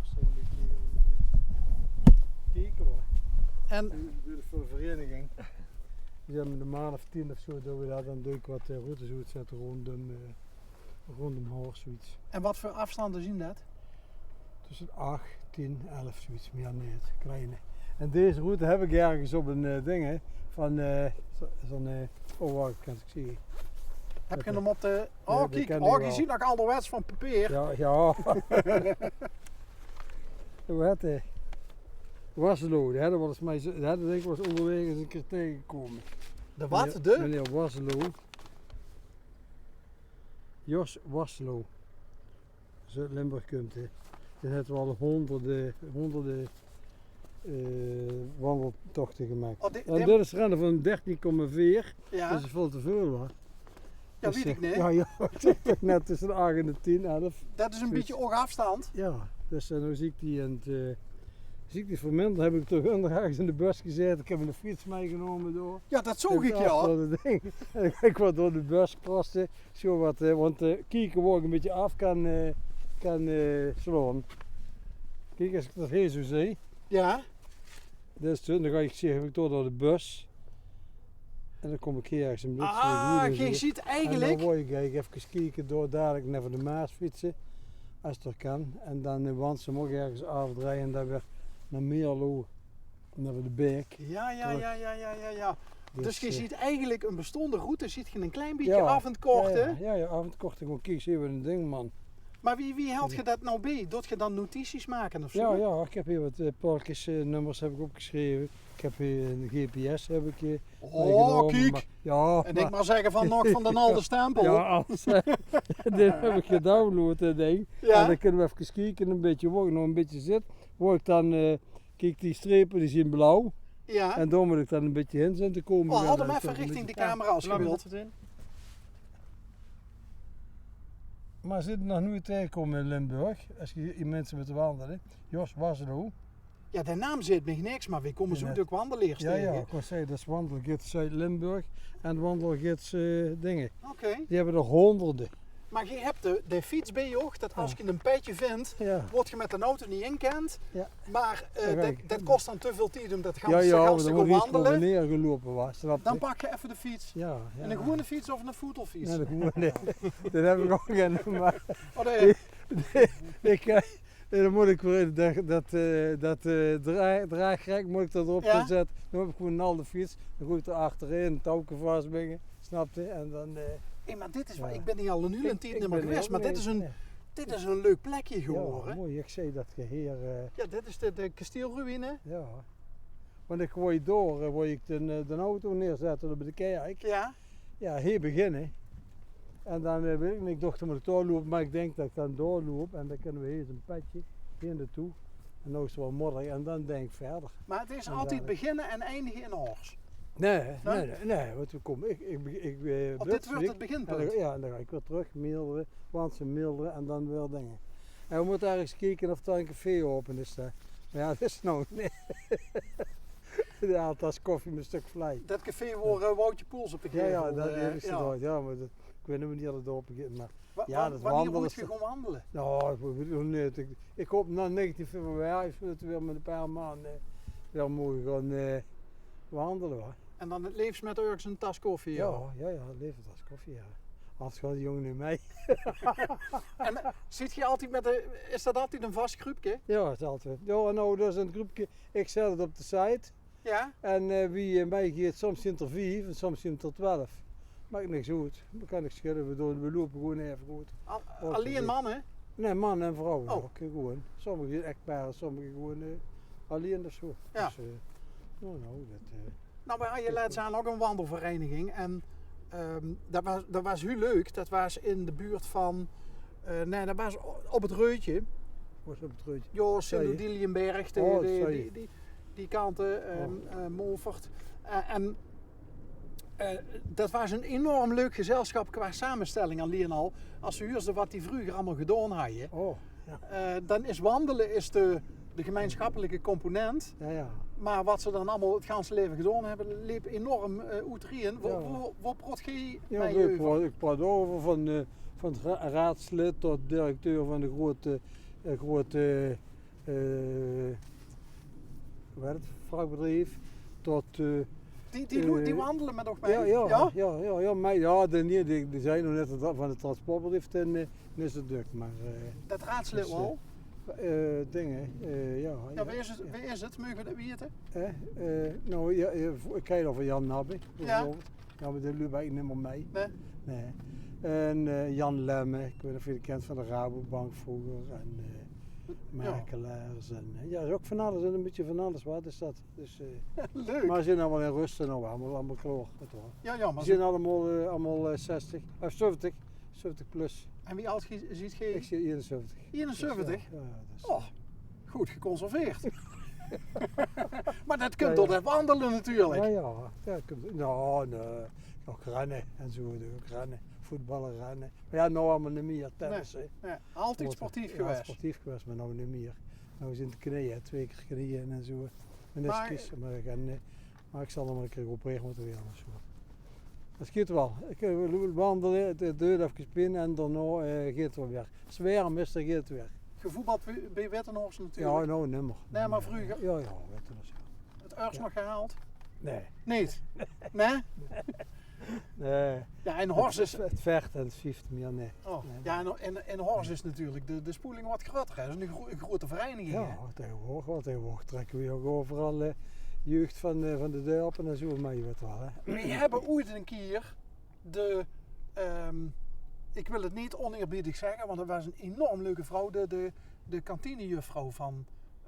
horst een beetje gaan kijken hoor. En Ik doe het voor de vereniging. Die hebben de maand of 10 of zo doen we dat, dan doe ik wat routes uitzetten rondom horst zoiets. En wat voor afstanden zien dat? Tussen 8, 10, 11 zoiets, meer niet, kleine. En deze route heb ik ergens op een ding hè, van zo'n, waar kan ik zien. Heb je hem op de... Ja, Oh dat kijk, ken oh, ik je wel. ziet nog ouderwets van papier. Ja. Hoe heet hij? Waslo, dat was mij, dat denk ik was onderweg eens een keer tegengekomen. De wat? Meneer, De? Meneer Waslo. Jos Waslo. Als uit Limburg komt hij. Die heeft wel honderden wandeltochten gemaakt. Oh, En dit is rennen van 13,4. Ja, Dat is veel te veel hoor. ja Dus, weet ik niet. Ja, ik zeg toch net tussen de 8 en de 10, 11. Dat is een zoiets. beetje oogafstand. Ja, dus nu zie ik die en zie ik die verminderd. Heb ik toch onderhags in de bus gezeten. Ik heb een fiets meegenomen door. Ja, dat zoek ik ja. Achter dat ding. En ik wat door de bus kosten. Zo wat, want kijken waar ik een beetje af kan slaan. Kijk, als ik dat heel zo zie. Ja, Dus dan ga ik zeggen, ik door de bus. En dan kom ik hier ergens in je ziet En eigenlijk... dan word ik even kijken door dadelijk naar de Maas fietsen. Als het er kan. En dan want ze mogen ergens afdraaien en dan weer naar Meerlo. Naar de Beek. Ja. Dus je ziet eigenlijk een bestaande route, ziet je een klein beetje ja, avondkorten. Ja, avondkorten. Gewoon kijk, zie je een ding man. Maar wie houdt je dat nou bij? Doet je dan notities maken of zo? Ja, ik heb hier wat parkjesnummers heb ik opgeschreven. Ik heb hier een GPS heb ik meegenomen, kijk. maar- ja, En ik maar zeggen van nog van de oude stempel. ja, alles. Dit heb ik gedownload, dat ding. Ja. En dan kunnen we even kijken, een beetje waar ik nog een beetje zit. Waar ik dan, kijk die strepen, die zien blauw. Ja. En daar moet ik dan een beetje in zijn te komen. Oh, Ja, houd hem dat is even toch een richting de beetje- camera als je Lang wilt. zit het in? Maar zit er nog nooit tegenkomen in Limburg, als je die mensen met wandelen. Jos Waslo. Ja, de naam zit me niks, maar we komen Ja, zo net. ook wandelaars Ja, tegen. ik wou zeggen, dat is wandelgids Zuid-Limburg en wandelgids dingen. Oké. Die hebben er honderden. Maar je hebt de fiets bij je oog, dat als je een petje vindt, Ja, word je met de auto niet inkent. Ja. Maar Ja, dat, kijk. dat kost dan te veel tijd om dat ja, gaan maar dan te moet gaan iets over wandelen. neergelopen was, snap je? Dan pak je even de fiets. Ja. En een gewone fiets of een voetelfiets. Nee, dat heb ik ook geen. Maar Oh, nee. dan moet ik weer dat draagrek moet ik erop Ja? zetten. Dan heb ik gewoon een halve fiets. Dan gooi ik er achterin, een touwje vastbingen, snap je? En dan. Hey, maar dit is Ja. waar, ik ben hier al een uur en tien niet meer geweest, maar dit is een leuk plekje geworden. Ja, mooi. Ik zei dat je hier. Ja, dit is de kasteelruïne. Ja. Want ik gooi door, wil ik de auto neerzetten op de kerk. Ja. Ja, hier beginnen. En dan weet ik niet, ik dacht dat ik doorloop, maar ik denk dat ik dan doorloop en dan kunnen we hier een petje hier naartoe. En nog is het wel modderig en dan denk ik verder. Maar het is En altijd daar- beginnen en eindigen in Hors. Nee, want we komen. Of dit wordt het beginpunt. En dan ga ik weer terug, milderen, want ze milderen en dan weer dingen. En we moeten ergens kijken of er een café open is daar. Maar ja, dat is nou nee. Ja, een tas koffie met een stuk vlees. Dat café waar Woutje Poels op de Ja, dat is het ooit. Ja, maar ik weet niet wanneer het open gaat. Maar ja, dat wanneer wandelen moet je is- gewoon wandelen? nou, ik weet nog niet. Ik hoop na 19 februari zullen we weer met een paar maanden weer mogen gaan wandelen. Hoor. En dan het liefst met ergens een tas koffie. Ja, levert als koffie. Ja. Anders gaat die jongen niet mee. En zit je altijd is dat altijd een vast groepje? Ja, dat is altijd. Ja, nou, dat is een groepje. Ik zet het op de site. Ja? En wie mij gaat, soms zijn er 5 en soms zijn er 12. Maakt niks uit. We kan niks schudden. We lopen gewoon even goed. Alleen mannen? Nee, man en vrouw. Oh. Ook, gewoon. Sommige echtparen, sommige gewoon alleen of zo. Ja. Dus, dat, Nou, wij hadden laatst aan ook een wandelvereniging. En dat was heel leuk. Dat was in de buurt van... nee, dat was op het Reutje. was op het reutje. Ja, Zei je? Sint-Odiliënberg, Oh, zei je. die kanten, Molfort. En dat was een enorm leuk gezelschap qua samenstelling alleen al. Als we huurden wat die vroeger allemaal gedaan hadden. Oh, ja. Dan is wandelen is de gemeenschappelijke component. Ja. Maar wat ze dan allemaal het ganse leven gedaan hebben, liep enorm uitrieën. Ja. Wat praat je Ja, mij ik over? ik praat over van het raadslid tot directeur van de grote hoe heet het, vrachtbedrijf, tot... Die wandelen met nog mee? Die zijn nog net van het transportbedrijf en is het druk, maar... Dat raadslid dus, wel? Dingen, ja. Wie is het? Mogen we dat weten? Nou, ik kijk over Jan Nabbe, Ja. bijvoorbeeld. Ja, maar die loopt eigenlijk niet meer mee. Nee. Nee. En Jan Lemme, ik weet niet of je die kent van de Rabobank vroeger. En makelaars. En, ja, is ook van alles, een beetje van alles. Wat is dat? Dus, Leuk. maar ze zijn allemaal in rust en nou, allemaal klaar. Ja, maar Ze zijn allemaal 60, 70 plus. En wie oud ziet je? Ik zie 71. 71? Dus, ja, dus, Oh, goed geconserveerd. Maar dat kunt door het wandelen natuurlijk. Ja, nou, nee. Ook rennen en zo, ook rennen. Voetballen, rennen. Maar ja, nou allemaal niet meer, tennis. Nee, altijd sportief ja, geweest. Sportief geweest, maar nou niet meer. Nou is in de knieën, 2 keer knieën en zo. Meniscus, maar ik zal nog maar een keer geopereerd moeten worden. Zo. Dat schiet wel. Ik wandelen, de deur even spinnen en daarna gaat het wel weer. Zwaar is dan gaat het weer. Gevoetbald bij Wettenhorst natuurlijk. Ja, nou nimmer. Nee, maar vroeger? Ja, Wettenhorst. Het Urs nog gehaald? Nee. Niet? Nee? Nee. Ja, en Horst is... Het vecht en het fieft meer, nee. Oh, nee. ja, en Horst is natuurlijk de spoeling wat groter. Hè. Dat is een grote vereniging. Ja, tegenwoordig trekken we ook overal jeugd van de dorpen en zo mee, weet wel. Hè. We hebben ooit een keer ik wil het niet oneerbiedig zeggen, want dat was een enorm leuke vrouw, de kantinejuffrouw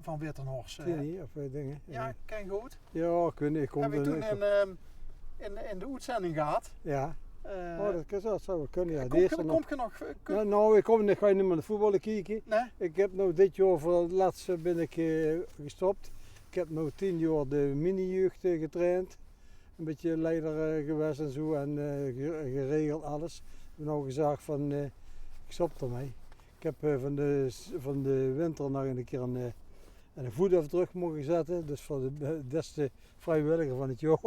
van Wettenhorst. Of dingen. Ja, ken je goed? Ja, ik kom Heb je toen in de uitzending gehad? Ja. Dat zou wel kunnen, ja. Kom je nog? Ja, nou, ik ga niet meer naar de voetballen kijken. Nee? Ik heb nou dit jaar voor het laatste ben ik gestopt. Ik heb nu 10 jaar de mini-jeugd getraind. Een beetje leider geweest en zo en geregeld alles. Ik heb nou gezegd van ik stop ermee. Ik heb van de winter nog een keer een voetafdruk mogen zetten. Dus voor de beste vrijwilliger van het jaar.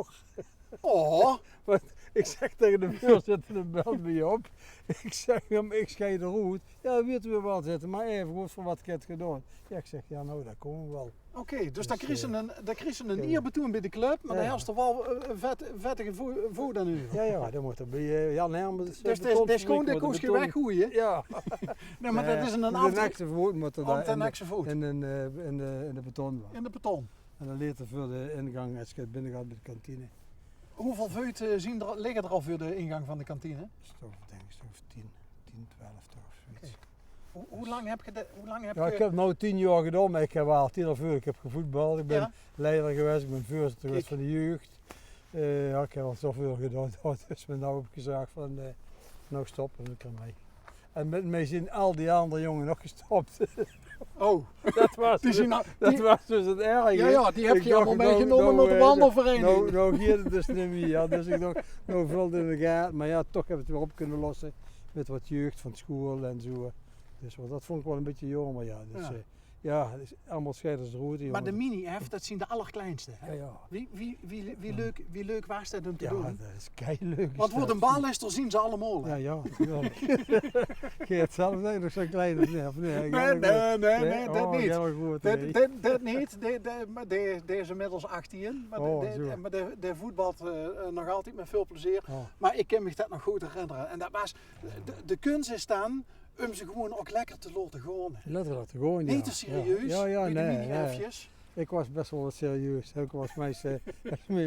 Oh! Want ik zeg tegen de voorzitter, belt me op. Ik zeg hem, ik schei de route. Ja, weten we wel zitten, maar even goed voor wat ik heb gedaan. Ja, ik zeg, ja nou, dat komen we wel. Oké, dus dan kreeg ze een eerbetoon bij de club, maar dan heeft er wel vettige voet aan u. Ja, dat moet er bij Jan Hermans. Dus dat is gewoon de koosje weggooien? Ja. Nee, maar dat is een de nekste voet moet er daar in de beton. In de beton. En dan later voor de ingang als je binnen gaat bij de kantine. Hoeveel feuten liggen er al voor de ingang van de kantine? Stof, denk ik, 10, 12 toch. Zoiets. Hoe lang heb je... Ik heb nu 10 jaar gedaan, maar ik heb al 10 of ik heb gevoetbald. Ik ben leider geweest, ik ben voorzitter geweest van de jeugd. Ik heb al zoveel gedaan, dus nu heb ik gezegd van nou stoppen ik ermee. En met mij zijn al die andere jongen nog gestopt. Oh, dat was dus het erge. Ja, die heb je allemaal meegenomen naar de wandelvereniging. Nou gaat het dus niet meer. Ja, dus ik dacht, nou vulde in de gaten. Maar ja, toch heb ik het weer op kunnen lossen met wat jeugd van school en zo. Dus dat vond ik wel een beetje jammer, ja. Dus, het is allemaal scheidersroute. Maar de mini-F, dat zijn de allerkleinste. Hè? Ja. Wie leuk was dat om te doen? Ja, dat is keileuk. Want voor de ballister zien ze allemaal. Ja, natuurlijk. Ga je het zelf zeggen, nog zo'n kleine? Nee, dat niet. Dat niet. Deze is inmiddels 18. Maar de voetbalt nog altijd met veel plezier. Oh. Maar ik kan me dat nog goed herinneren. En dat was, de kunst is dan om ze gewoon ook lekker te laten gaan. Lekker laten gaan, ja. Niet te serieus, ja, met de mini-F'jes. Ik was best wel wat serieus. Ik was meestal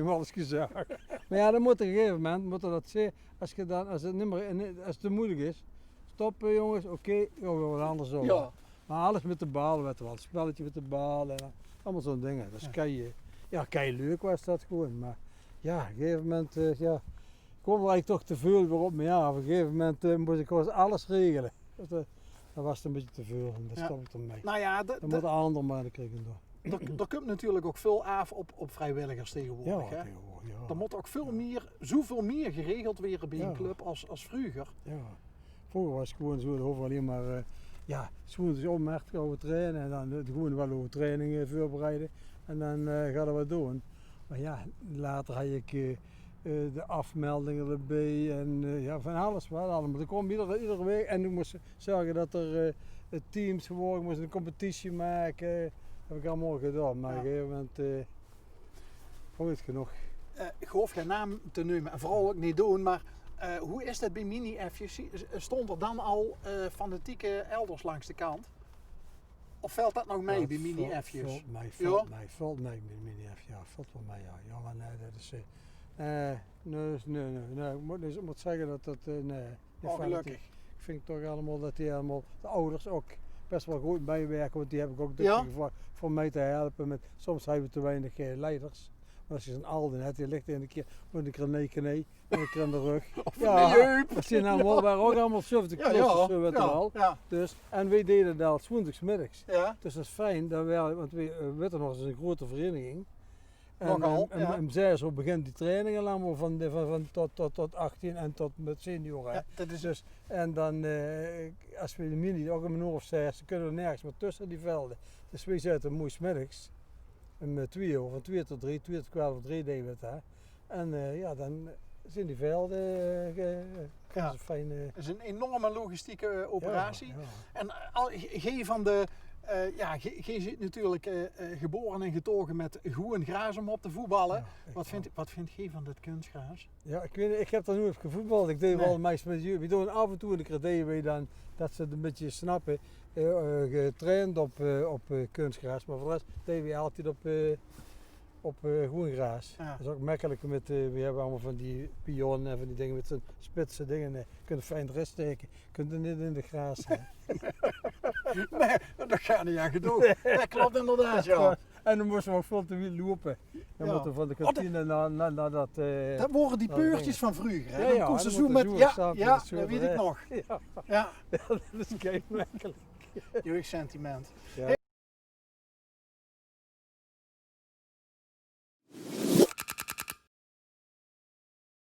alles gezegd. Maar ja, dan moet op een gegeven moment dat zeggen. Als het te moeilijk is, stoppen jongens, oké, gaan we wat anders doen. Ja. Maar alles met de bal, weet je wel, een spelletje met de bal en allemaal zo'n dingen. Dat is kei leuk was dat gewoon. Maar ja, op een gegeven moment, kwam er eigenlijk toch te veel weer op me. Ja, op een gegeven moment moest ik gewoon alles regelen. Dat was het een beetje te veel en daar stop ik ermee. Nou ja, dan moet de ander maar de krikken door. Er komt natuurlijk ook veel af op vrijwilligers tegenwoordig. Ja. Er moet ook zoveel meer geregeld worden bij een club als vroeger. Ja. Vroeger was het gewoon zo, overal alleen maar schoenen opmerkt, gaan we trainen en dan gewoon wel over trainingen voorbereiden en dan gaan we doen. Maar ja, later had ik de afmeldingen erbij en van alles wat allemaal. Er kwam iedere week en toen moest zorgen dat er teams geworden moesten een competitie maken. Heb ik allemaal gedaan, maar op een gegeven moment goed genoeg. Ik hoef geen naam te noemen en vooral ook niet doen, maar hoe is dat bij mini-F'jes? Stond er dan al fanatieke elders langs de kant? Of valt dat nog mee bij mini-F'jes? Valt mee bij mini-F, ja, valt wel mee, ja. Ja, maar nee, dat is... nee, ik moet zeggen dat dat... nee, Ongelukkig. Ik vind toch allemaal dat die allemaal, de ouders ook best wel goed meewerken, want die heb ik ook gevraagd voor mij te helpen. Soms hebben we te weinig leiders. Maar als je zo'n Alden hebt, die ligt in een keer met een keer knie, en een keer aan de rug. Als die nou waren ook allemaal sufte klossen, weet je wel. Dus, en wij deden dat al 's woensdagsmiddags. Ja. Dus dat is fijn, want we weten nog eens een grote vereniging. En zij zo begint die trainingen allemaal van tot 18 en tot met senioren. Ja, dat is... Dus, en dan, als we de mini ook om een uur of 6, dan kunnen we nergens meer tussen die velden. Dus wij zetten mooi 's middags, om 2 uur, van 2 tot 3, 2 tot 12 of 3 deden we het daar. En dan zijn die velden fijn. Het is een enorme logistieke operatie. Ja. En G van de... G zit natuurlijk geboren en getogen met groen gras om op te voetballen. Ja, Wat vindt G van dit kunstgras? Ja, ik weet niet, ik heb daar nooit gevoetbald. Ik deed wel meestal met jullie. We doen af en toe in de kredieën we dan dat ze het een beetje snappen. Getraind op kunstgras, maar voor de rest deden we altijd op groen gras. Ja. Dat is ook makkelijker met, we hebben allemaal van die pionnen en van die dingen met zo'n spitse dingen. Je kunt er fijn erin steken, je kunt er niet in de gras. Nee, dat gaat niet aan gedoe. Dat klopt inderdaad, ja. En dan moesten we ook veel te wiel lopen. Dan moeten we van de kantine naar dat... dat waren die peurtjes van vroeger, hè? Ja, dan kon ze zo met... dat weet ik nog. Ja. Dat is kei makkelijk. Jeugdsentiment. Ja.